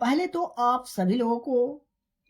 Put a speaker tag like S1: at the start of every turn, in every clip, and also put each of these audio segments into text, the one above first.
S1: पहले तो आप सभी लोगों को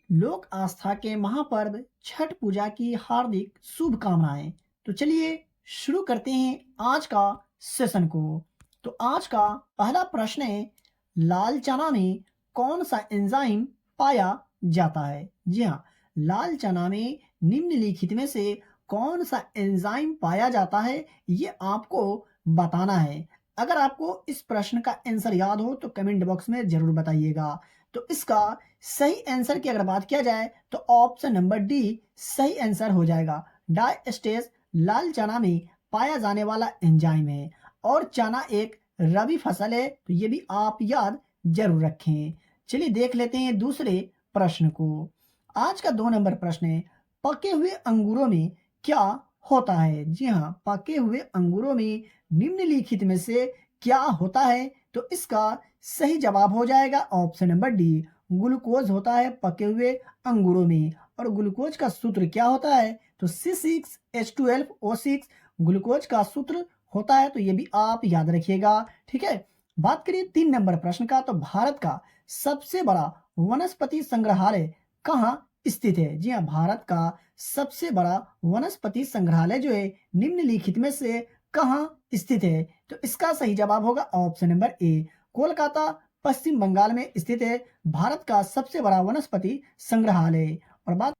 S1: लोक आस्था के महापर्व छठ पूजा की हार्दिक शुभकामनाएं। तो चलिए शुरू करते हैं आज का सेशन को। तो आज का पहला प्रश्न है, लाल चना में कौन सा एंजाइम पाया जाता है? जी हाँ, लाल चना में निम्नलिखित में से कौन सा एंजाइम पाया जाता है, ये आपको बताना है। अगर आपको इस प्रश्न का आंसर याद हो तो कमेंट बॉक्स में जरूर बताइएगा। तो इसका सही आंसर की अगर बात किया जाए तो ऑप्शन नंबर डी सही आंसर हो जाएगा। डायस्टेज लाल चना में पाया जाने वाला एंजाइम है और चना एक रबी फसल है, तो ये भी आप याद जरूर रखें। चलिए देख लेते हैं दूसरे प्रश्न को। आज का 2 नंबर प्रश्न है, पके हुए अंगूरों में क्या होता है? जी हाँ, पके हुए अंगूरों में निम्नलिखित में से क्या होता है? तो इसका सही जवाब हो जाएगा ऑप्शन नंबर डी, ग्लूकोज होता है पके हुए अंगूरों में। और ग्लूकोज का सूत्र क्या होता है? तो C6H12O6 ग्लूकोज का सूत्र होता है, तो ये भी आप याद रखिएगा। ठीक है, बात करिए 3 नंबर प्रश्न का। तो भारत का सबसे बड़ा वनस्पति संग्रहालय कहाँ स्थित है? जी हाँ, भारत का सबसे बड़ा वनस्पति संग्रहालय जो है निम्नलिखित में से कहाँ स्थित है? तो इसका सही जवाब होगा ऑप्शन नंबर ए, कोलकाता पश्चिम बंगाल में स्थित है भारत का सबसे बड़ा वनस्पति संग्रहालय। और बात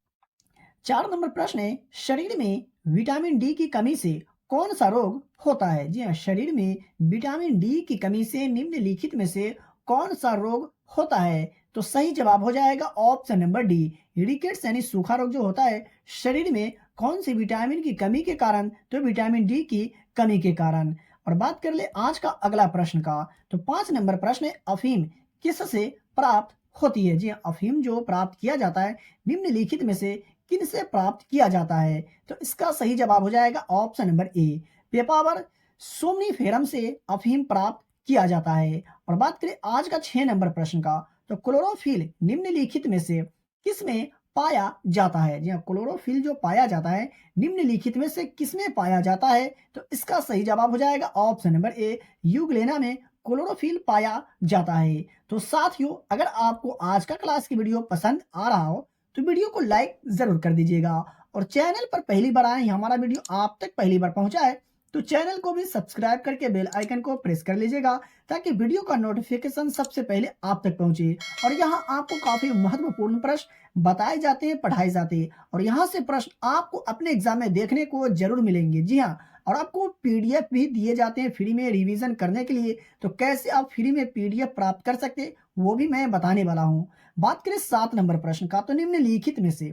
S1: 4 नंबर प्रश्न है, शरीर में विटामिन डी की कमी से कौन सा रोग होता है? जी हाँ, शरीर में विटामिन डी की कमी से निम्नलिखित में से कौन सा रोग होता है? तो सही जवाब हो जाएगा ऑप्शन नंबर डी, रिकेट्स यानी सूखा रोग जो होता है शरीर में कौन सी विटामिन की कमी के कारण? तो विटामिन डी की कमी के कारण। और बात कर ले आज का अगला प्रश्न का। तो 5 नंबर प्रश्न है, अफीम किससे प्राप्त होती है? जी हाँ, अफीम जो प्राप्त किया जाता है निम्नलिखित में से किनसे प्राप्त किया जाता है? तो इसका सही जवाब हो जाएगा ऑप्शन नंबर ए, पेपावर सोमनीफेरम से अफीम प्राप्त किया जाता है। और बात करें आज का 6 नंबर प्रश्न का। तो क्लोरोफिल निम्नलिखित में से किसमें पाया जाता है? जी हाँ, क्लोरोफिल जो पाया जाता है निम्नलिखित में से किसमें पाया जाता है? तो इसका सही जवाब हो जाएगा ऑप्शन नंबर ए, यूग्लेना में क्लोरोफिल पाया जाता है। तो साथियों, अगर आपको आज का क्लास की वीडियो पसंद आ रहा हो तो वीडियो को लाइक जरूर कर दीजिएगा। और चैनल पर पहली बार आए, हमारा वीडियो आप तक पहली बार पहुंचा है तो चैनल को भी सब्सक्राइब करके बेल आइकन को प्रेस कर लीजिएगा ताकि वीडियो का नोटिफिकेशन सबसे पहले आप तक पहुंचे। और यहाँ आपको काफी महत्वपूर्ण प्रश्न बताए जाते हैं, पढ़ाए जाते हैं, और यहाँ से प्रश्न आपको अपने एग्जाम में देखने को जरूर मिलेंगे। जी हाँ, और आपको पीडीएफ भी दिए जाते हैं फ्री में रिवीजन करने के लिए। तो कैसे आप फ्री में पीडीएफ प्राप्त कर सकते हैं वो भी मैं बताने वाला हूँ। बात करें 7 नंबर प्रश्न का। तो निम्नलिखित में से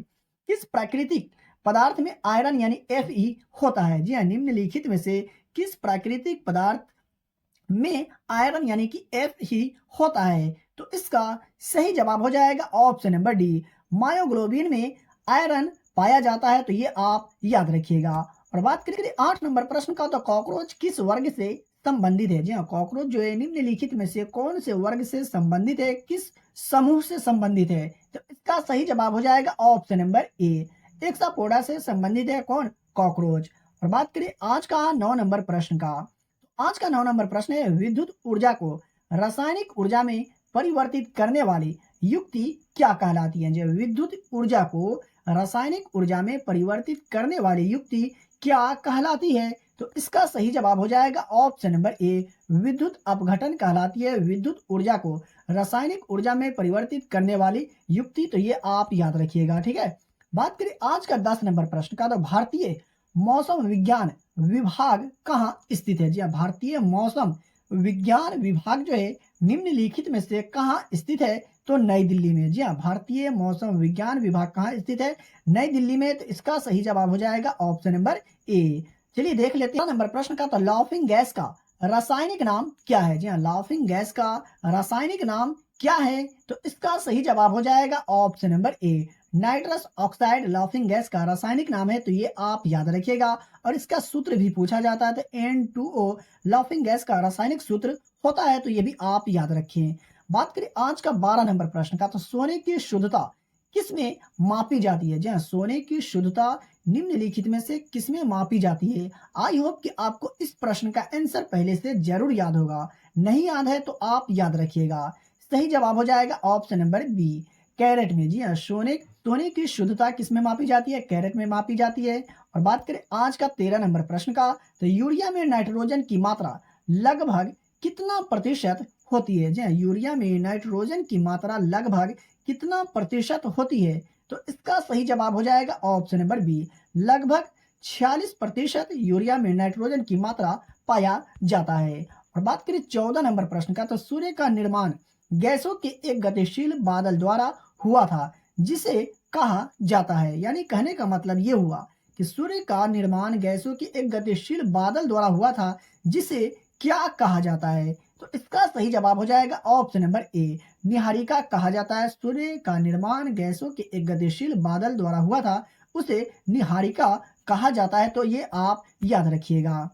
S1: किस प्राकृतिक पदार्थ में आयरन यानी Fe होता है? जी हाँ, निम्नलिखित में से किस प्राकृतिक पदार्थ में आयरन यानी कि Fe होता है? तो इसका सही जवाब हो जाएगा ऑप्शन नंबर डी, मायोग्लोबिन में आयरन पाया जाता है, तो ये आप याद रखिएगा। और बात करें 8 नंबर प्रश्न का। तो कॉकरोच किस वर्ग से संबंधित है? जी हाँ, कॉकरोच जो है निम्नलिखित में से कौन से वर्ग से संबंधित है, किस समूह से संबंधित है? तो इसका सही जवाब हो जाएगा ऑप्शन नंबर ए, एक्सापोडा से संबंधित है कौन? कॉकरोच। और बात करें आज का 9 नंबर प्रश्न का। आज का 9 नंबर प्रश्न है, विद्युत ऊर्जा को रासायनिक ऊर्जा में परिवर्तित करने वाली युक्ति क्या कहलाती है? जी, विद्युत ऊर्जा को रासायनिक ऊर्जा में परिवर्तित करने वाली युक्ति क्या कहलाती है? तो इसका सही जवाब हो जाएगा ऑप्शन नंबर ए, विद्युत अपघटन कहलाती है विद्युत ऊर्जा को रासायनिक ऊर्जा में परिवर्तित करने वाली युक्ति। तो ये आप याद रखिएगा। ठीक है, बात करें आज का 10 नंबर प्रश्न का। तो भारतीय मौसम विज्ञान विभाग कहाँ स्थित है? जी हाँ, भारतीय मौसम विज्ञान विभाग जो है निम्नलिखित में से कहाँ स्थित है? तो नई दिल्ली में। जी हाँ, भारतीय मौसम विज्ञान विभाग कहाँ स्थित है? नई दिल्ली में। तो इसका सही जवाब हो जाएगा ऑप्शन नंबर ए। चलिए देख लेते हैं नंबर प्रश्न का। तो लाफिंग गैस का रासायनिक नाम क्या है? जी हाँ, लाफिंग गैस का रासायनिक नाम क्या है? तो इसका सही जवाब हो जाएगा option number A, nitrous oxide laughing gas का रासायनिक नाम है, तो ये आप याद रखिएगा। और इसका सूत्र भी पूछा जाता है, तो N2O लाफिंग गैस का रासायनिक सूत्र होता है, तो ये भी आप याद रखें। बात करें आज का 12 नंबर प्रश्न का। तो सोने की शुद्धता किसमें मापी जाती है? जी हाँ, सोने की शुद्धता निम्नलिखित में से किसमें मापी जाती है? आई होप कि आपको इस प्रश्न का आंसर पहले से जरूर याद होगा, नहीं याद है तो आप याद रखिएगा। सही जवाब हो जाएगा ऑप्शन नंबर बी, कैरेट में। जी हाँ, सोने की शुद्धता किस में मापी जाती है? कैरेट में मापी जाती है। और बात करें आज का 13 नंबर प्रश्न का, तो यूरिया में नाइट्रोजन की मात्रा लगभग कितना प्रतिशत होती है? जी हाँ, यूरिया में नाइट्रोजन की मात्रा लगभग कितना प्रतिशत होती है? तो इसका सही जवाब हो जाएगा ऑप्शन नंबर बी, लगभग 46% यूरिया में नाइट्रोजन की मात्रा पाया जाता है। और बात करें 14 नंबर प्रश्न का, तो सूर्य का निर्माण गैसों के एक गतिशील बादल द्वारा हुआ था, जिसे कहा जाता है। यानी कहने का मतलब ये हुआ कि सूर्य का निर्माण गैसों के एक गतिशील बादल द्वारा हुआ था, जिसे क्या कहा जाता है? तो इसका सही जवाब हो जाएगा ऑप्शन नंबर ए, निहारिका कहा जाता है। सूर्य का निर्माण गैसों के एक गतिशील बादल द्वारा हुआ था, उसे निहारिका कहा जाता है। तो ये आप याद रखिएगा।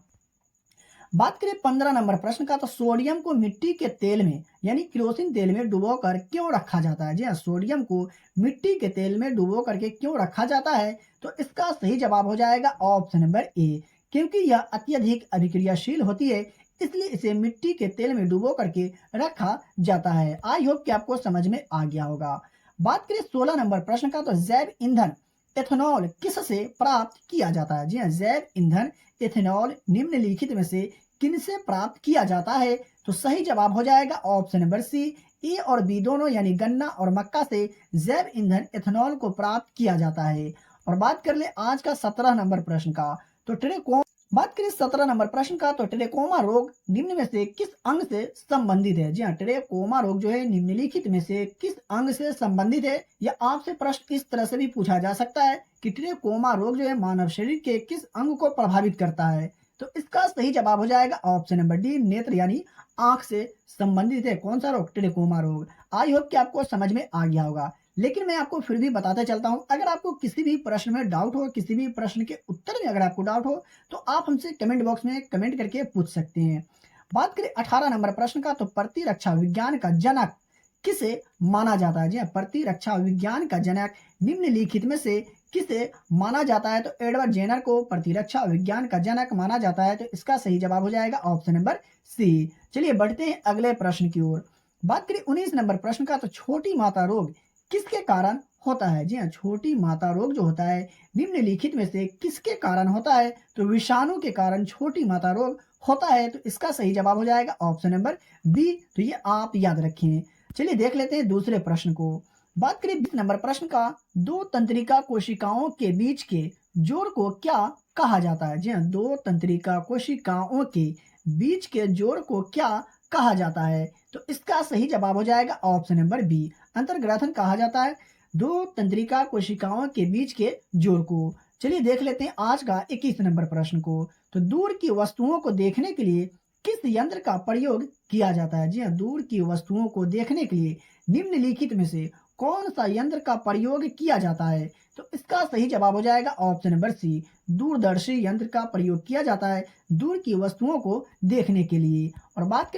S1: बात करें 15 नंबर प्रश्न का, तो सोडियम को मिट्टी के तेल में यानी केरोसिन तेल में डुबोकर क्यों रखा जाता है? जी हाँ, सोडियम को मिट्टी के तेल में डुबो करके क्यों रखा जाता है? तो इसका सही जवाब हो जाएगा ऑप्शन नंबर ए, क्योंकि यह अत्यधिक अभिक्रियाशील होती है, इसलिए इसे मिट्टी के तेल में डुबो करके रखा जाता है। आई होप कि आपको समझ में आ गया होगा। बात करें 16 नंबर प्रश्न का, तो जैव ईंधन एथेनॉल किससे प्राप्त किया जाता है? जी हाँ, जैव ईंधन एथेनॉल निम्नलिखित में से किनसे प्राप्त किया जाता है? तो सही जवाब हो जाएगा ऑप्शन नंबर सी, ए और बी दोनों यानी गन्ना और मक्का से जैव ईंधन एथेनॉल को प्राप्त किया जाता है। और बात कर ले आज का 17 नंबर प्रश्न का, तो बात करें 17 नंबर प्रश्न का, तो ट्रेकोमा रोग निम्न में से किस अंग से संबंधित है? जी हाँ, ट्रेकोमा रोग जो है निम्नलिखित में से किस अंग से संबंधित है? या आपसे प्रश्न इस तरह से भी पूछा जा सकता है कि ट्रेकोमा रोग जो है मानव शरीर के किस अंग को प्रभावित करता है? तो इसका सही जवाब हो जाएगा ऑप्शन नंबर डी, नेत्र यानी आंख से संबंधित है। कौन सा रोग? ट्रेकोमा रोग। आई होप कि आपको समझ में आ गया होगा, लेकिन मैं आपको फिर भी बताते चलता हूं। अगर आपको किसी भी प्रश्न में डाउट हो, किसी भी प्रश्न के उत्तर में अगर आपको डाउट हो, तो आप हमसे कमेंट बॉक्स में कमेंट करके पूछ सकते हैं। बात करें 18 नंबर प्रश्न का, तो प्रतिरक्षा विज्ञान का जनक किसे माना जाता है? जी हाँ, प्रतिरक्षा विज्ञान का जनक निम्नलिखित में से किसे माना जाता है? तो एडवर्ड जेनर को प्रतिरक्षा विज्ञान का जनक माना जाता है। तो इसका सही जवाब हो जाएगा ऑप्शन नंबर सी। चलिए बढ़ते हैं अगले प्रश्न की ओर। बात करें 19 नंबर प्रश्न का, तो छोटी माता रोग किसके कारण होता है? जी हाँ, छोटी माता रोग जो होता है निम्नलिखित में से किसके कारण होता है? तो विषाणु के कारण छोटी माता रोग होता है। तो इसका सही जवाब हो जाएगा ऑप्शन नंबर बी। तो ये आप याद रखें। चलिए देख लेते हैं दूसरे प्रश्न को। बात करें 20 नंबर प्रश्न का, दो तंत्रिका कोशिकाओं के बीच के जोड़ को क्या कहा जाता है? जी हाँ, दो तंत्रिका कोशिकाओं के बीच के जोड़ को क्या कहा जाता है? तो इसका सही जवाब हो जाएगा ऑप्शन नंबर बी, अंतर्ग्रथन कहा जाता है दो तंत्रिका कोशिकाओं के बीच के जोड़ को। चलिए देख लेते हैं आज का 21 नंबर प्रश्न को। तो दूर की वस्तुओं को देखने के लिए किस यंत्र का प्रयोग किया जाता है? जी हाँ, दूर की वस्तुओं को देखने के लिए निम्नलिखित में से कौन सा यंत्र का प्रयोग किया जाता है? तो इसका सही जवाब हो जाएगा ऑप्शन नंबर सी, दूरदर्शी यंत्र का प्रयोग किया जाता है दूर की वस्तुओं को देखने के लिए। और बात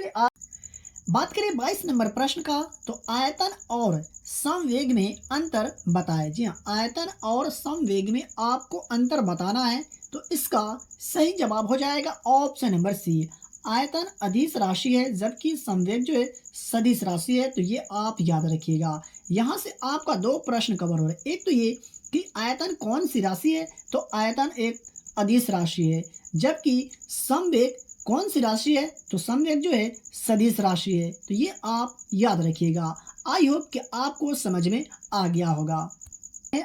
S1: करें 22 नंबर प्रश्न का, तो आयतन और संवेग में अंतर बताएं। जी हाँ, आयतन और संवेग में आपको अंतर बताना है। तो इसका सही जवाब हो जाएगा ऑप्शन नंबर सी, आयतन अदिश राशि है जबकि संवेग जो है सदिश राशि है। तो ये आप याद रखिएगा। यहाँ से आपका दो प्रश्न कवर हो रहे हैं। एक तो ये कि आयतन कौन सी राशि है? तो आयतन एक अदिश राशि है, जबकि संवेग कौन सी राशि है? तो संवेग जो है सदिश राशि है। तो ये आप याद रखिएगा। आई होप कि आपको समझ में आ गया होगा।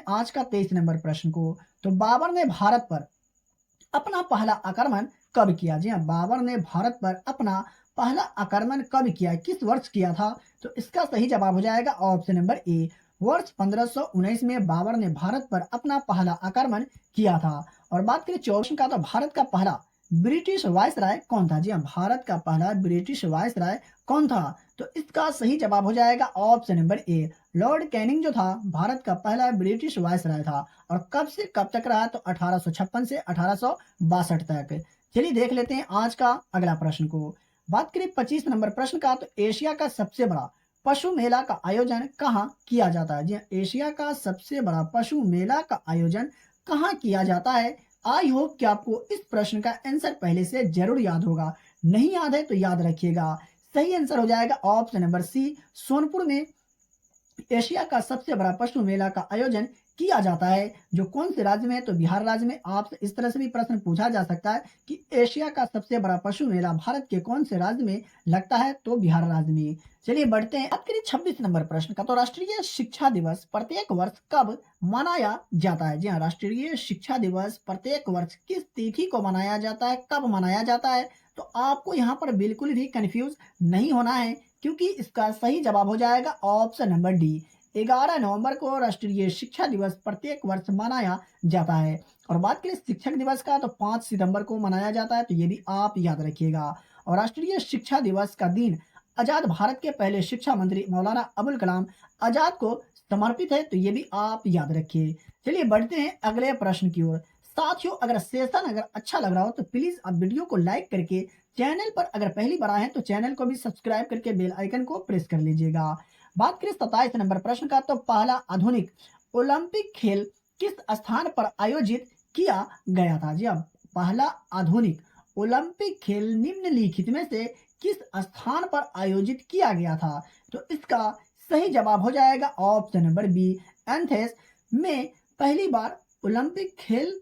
S1: आज का 23 नंबर प्रश्न को, तो बाबर ने भारत पर अपना पहला आक्रमण कब किया? जी हाँ, बाबर ने भारत पर अपना पहला आक्रमण कब किया, किस वर्ष किया था? तो इसका सही जवाब हो जाएगा ऑप्शन नंबर ए, वर्ष 1519 में बाबर ने भारत पर अपना पहला आक्रमण किया था। और बात करें 24 का, तो भारत का पहला ब्रिटिश वायसराय कौन था? जी हाँ, भारत का पहला ब्रिटिश वायसराय कौन था? तो इसका सही जवाब हो जाएगा option number A, Lord Canning जो था भारत का पहला ब्रिटिश वायसराय था। और कब से कब तक रहा? तो 1856 से 1862 तक। चलिए देख लेते हैं आज का अगला प्रश्न को। बात करें 25 नंबर प्रश्न का, तो एशिया का सबसे बड़ा पशु मेला का आयोजन कहाँ किया जाता है? जी हाँ, एशिया का सबसे बड़ा पशु मेला का आयोजन कहाँ किया जाता है? आई होप कि आपको इस प्रश्न का आंसर पहले से जरूर याद होगा। नहीं याद है तो याद रखिएगा। सही आंसर हो जाएगा ऑप्शन नंबर सी, सोनपुर में एशिया का सबसे बड़ा पशु मेला का आयोजन किया जाता है। जो कौन से राज्य में है? तो बिहार राज्य में। आपसे इस तरह से भी प्रश्न पूछा जा सकता है कि एशिया का सबसे बड़ा पशु मेला भारत के कौन से राज्य में लगता है? तो बिहार राज्य में। चलिए बढ़ते हैं, बात करिए 26 नंबर प्रश्न का। तो राष्ट्रीय शिक्षा दिवस प्रत्येक वर्ष कब मनाया जाता है? जी हाँ, राष्ट्रीय शिक्षा दिवस प्रत्येक वर्ष किस तिथि को मनाया जाता है, कब मनाया जाता है? तो आपको यहाँ पर बिल्कुल भी कंफ्यूज नहीं होना है, क्योंकि इसका सही जवाब हो जाएगा ऑप्शन नंबर डी, 11 नवंबर को राष्ट्रीय शिक्षा दिवस प्रत्येक वर्ष मनाया जाता है। और बात करें शिक्षक दिवस का, तो 5 सितंबर को मनाया जाता है, तो ये भी आप याद रखिएगा। और राष्ट्रीय शिक्षा दिवस का दिन आजाद भारत के पहले शिक्षा मंत्री मौलाना अबुल कलाम आजाद को समर्पित है, तो ये भी आप याद रखिए। चलिए बढ़ते हैं अगले प्रश्न की ओर। साथियों, अगर सेशन अच्छा लग रहा हो तो प्लीज आप वीडियो को लाइक करके, चैनल पर अगर पहली बार आए हैं तो चैनल को भी सब्सक्राइब करके बेल आइकन को प्रेस कर लीजिएगा। बात करें 27 नंबर प्रश्न का, तो पहला आधुनिक ओलंपिक खेल किस स्थान पर आयोजित किया गया था? जी हाँ, पहला आधुनिक ओलंपिक खेल निम्नलिखित में से किस स्थान पर आयोजित किया गया था? तो इसका सही जवाब हो जाएगा ऑप्शन नंबर बी, एथेंस में पहली बार ओलंपिक खेल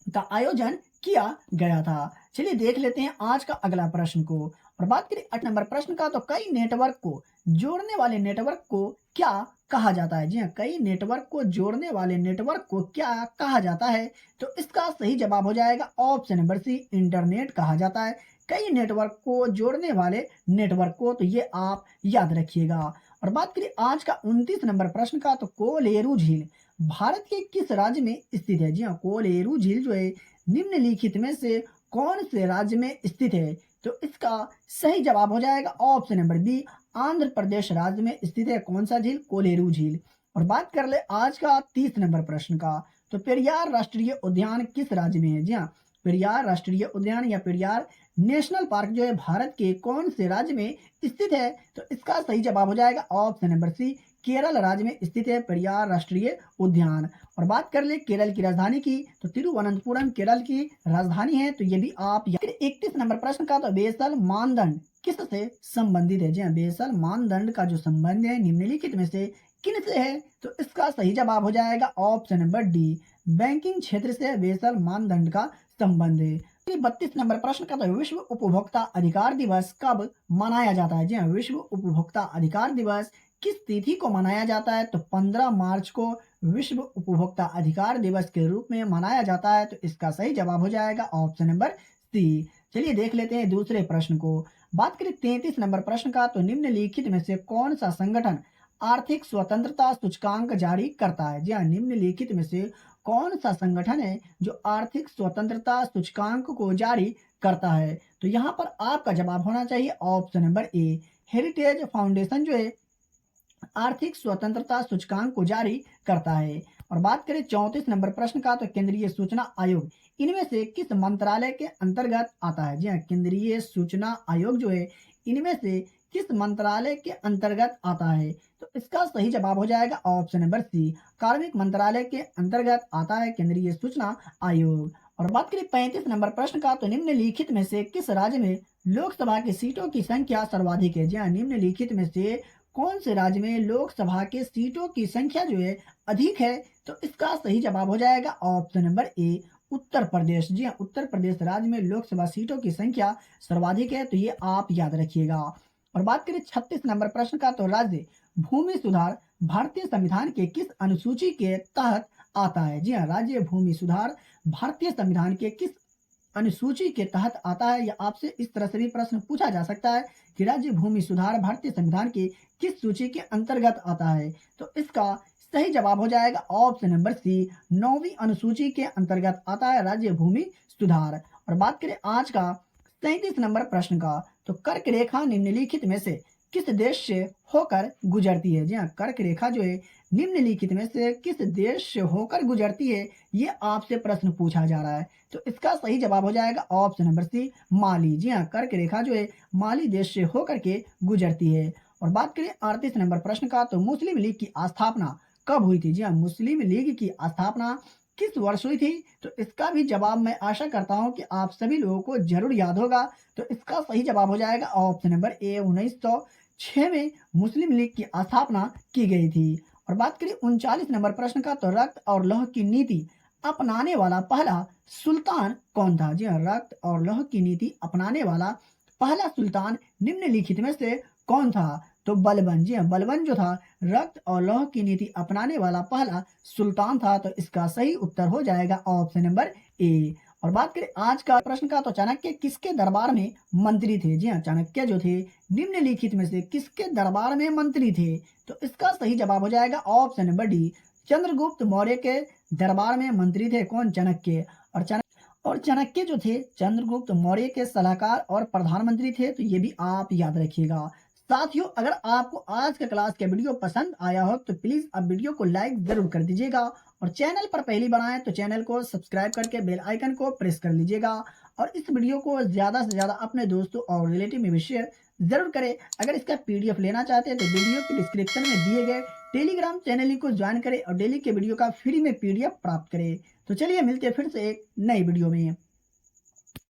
S1: का आयोजन किया गया था। चलिए देख लेते हैं आज का अगला प्रश्न को। और बात करें 8 नंबर प्रश्न का, तो कई नेटवर्क को जोड़ने वाले नेटवर्क को क्या कहा जाता है? जी हाँ, कई नेटवर्क को जोड़ने वाले नेटवर्क को क्या कहा जाता है? तो इसका सही जवाब हो जाएगा ऑप्शन नंबर सी, इंटरनेट कहा जाता है कई नेटवर्क को जोड़ने वाले नेटवर्क को, तो ये आप याद रखिएगा। और बात करें आज का 29 नंबर प्रश्न का, तो कोलेरू झील भारत के किस राज्य में स्थित है? जी हाँ, कोलेरू झील जो है निम्नलिखित में से कौन से राज्य में स्थित है? तो इसका सही जवाब हो जाएगा option number B, Andhra Pradesh राज्य में स्थित है कौन सा झील? कोलेरू झील। और बात कर ले आज का 30 नंबर प्रश्न का, तो पेरियार राष्ट्रीय उद्यान किस राज्य में है? जी हाँ, पेरियार राष्ट्रीय उद्यान या पेरियार नेशनल पार्क जो है भारत के कौन से राज्य में स्थित है? तो इसका सही जवाब हो जाएगा ऑप्शन नंबर सी, केरल राज्य में स्थित है पेरियार राष्ट्रीय उद्यान। और बात कर ले केरल की राजधानी की, तो तिरुवनंतपुरम केरल की राजधानी है, तो ये भी आप 31 नंबर प्रश्न का, तो बेसल मानदंड किससे संबंधित है? जी हाँ, बेसल मानदंड का जो संबंध है निम्नलिखित में से किन से है? तो इसका सही जवाब हो जाएगा ऑप्शन नंबर डी, बैंकिंग क्षेत्र से बेसल मानदंड का संबंध है। 32 नंबर प्रश्न का, तो विश्व उपभोक्ता अधिकार दिवस कब मनाया जाता है? जी हाँ, विश्व उपभोक्ता अधिकार दिवस किस तिथि को मनाया जाता है? तो 15 मार्च को विश्व उपभोक्ता अधिकार दिवस के रूप में मनाया जाता है, तो इसका सही जवाब हो जाएगा ऑप्शन नंबर सी। चलिए देख लेते हैं दूसरे प्रश्न को। बात करें 33 नंबर प्रश्न का, तो निम्नलिखित में से कौन सा संगठन आर्थिक स्वतंत्रता सूचकांक जारी करता है? जी हाँ, निम्नलिखित में से कौन सा संगठन है जो आर्थिक स्वतंत्रता सूचकांक को जारी करता है? तो यहाँ पर आपका जवाब होना चाहिए option number A, heritage foundation जो है आर्थिक स्वतंत्रता सूचकांक को जारी करता है। और बात करें 34 नंबर प्रश्न का, तो केंद्रीय सूचना आयोग इनमें से किस मंत्रालय के अंतर्गत आता है? जी हाँ, केंद्रीय सूचना आयोग जो है इनमें से किस मंत्रालय के अंतर्गत आता है? तो इसका सही जवाब हो जाएगा ऑप्शन नंबर सी, कार्मिक मंत्रालय के अंतर्गत आता है केंद्रीय सूचना आयोग। और बात करें 35 नंबर प्रश्न का, तो निम्नलिखित में से किस राज्य में लोकसभा की सीटों की संख्या सर्वाधिक है? जी हाँ, निम्नलिखित में से कौन से राज्य में लोकसभा के सीटों की संख्या जो है अधिक है? तो इसका सही जवाब हो जाएगा option number A, Uttar Pradesh. जी हाँ, उत्तर प्रदेश राज्य में लोकसभा सीटों की संख्या सर्वाधिक है, तो ये आप याद रखिएगा। और बात करें 36 नंबर प्रश्न का, तो राज्य भूमि सुधार भारतीय संविधान के किस अनुसूची के तहत आता है? जी हाँ, राज्य भूमि सुधार भारतीय संविधान के किस अनुसूची के तहत आता है? या आपसे इस तरह से भी प्रश्न पूछा जा सकता है कि राज्य भूमि सुधार भारतीय संविधान की किस सूची के अंतर्गत आता है? तो इसका सही जवाब हो जाएगा ऑप्शन नंबर सी, 9वीं अनुसूची के अंतर्गत आता है राज्य भूमि सुधार। और बात करें आज का 37 नंबर प्रश्न का, तो कर्क रेखा निम्नलिखित में से किस देश से होकर गुजरती है? जी हाँ, कर्क रेखा जो है निम्नलिखित में से किस देश से होकर गुजरती है, ये आपसे प्रश्न पूछा जा रहा है। तो इसका सही जवाब हो जाएगा ऑप्शन नंबर सी, माली। जी हाँ, कर्क रेखा जो है माली देश से होकर के गुजरती है। और बात करें 38 नंबर प्रश्न का, तो मुस्लिम लीग की स्थापना कब हुई थी? जी हाँ, मुस्लिम लीग की स्थापना किस वर्ष हुई थी? तो इसका भी जवाब मैं आशा करता हूँ कि आप सभी लोगों को ज़रूर याद होगा। तो इसका सही जवाब हो जाएगा ऑप्शन नंबर ए 1906 में मुस्लिम लीग की स्थापना की गई थी। और बात करें 39 नंबर प्रश्न का, तो रक्त और लौह की नीति अपनाने वाला पहला सुल्तान कौन था? जी हाँ, रक्त और लौह की नीति अपनाने वाला पहला सुल्तान निम्नलिखित में से कौन था? तो बलबन। जी हाँ, बलबन जो था रक्त और लौह की नीति अपनाने वाला पहला सुल्तान था। तो इसका सही उत्तर हो जाएगा ऑप्शन नंबर ए। और बात करें आज का प्रश्न का, तो चाणक्य किसके दरबार में मंत्री थे? जी हाँ, चाणक्य जो थे निम्नलिखित में से किसके दरबार में मंत्री थे? तो इसका सही जवाब हो जाएगा option number D, Chandragupta Maurya के दरबार में मंत्री थे। कौन? चाणक्य। और चाणक्य जो थे चंद्रगुप्त मौर्य के सलाहकार और प्रधानमंत्री थे। तो ये भी आप याद रखिएगा। साथियों, अगर आपको आज का क्लास का वीडियो पसंद आया हो तो प्लीज आप वीडियो को लाइक जरूर कर दीजिएगा, और चैनल पर पहली बार आए तो चैनल को सब्सक्राइब करके बेल आइकन को प्रेस कर लीजिएगा, और इस वीडियो को ज्यादा से ज्यादा अपने दोस्तों और रिलेटिव में भी शेयर जरूर करें। अगर इसका पीडीएफ लेना चाहते हैं तो वीडियो के डिस्क्रिप्शन में दिए गए टेलीग्राम चैनल को ज्वाइन करें और डेली के वीडियो का फ्री में पीडीएफ प्राप्त करें। तो चलिए मिलते हैं फिर से एक नई वीडियो में।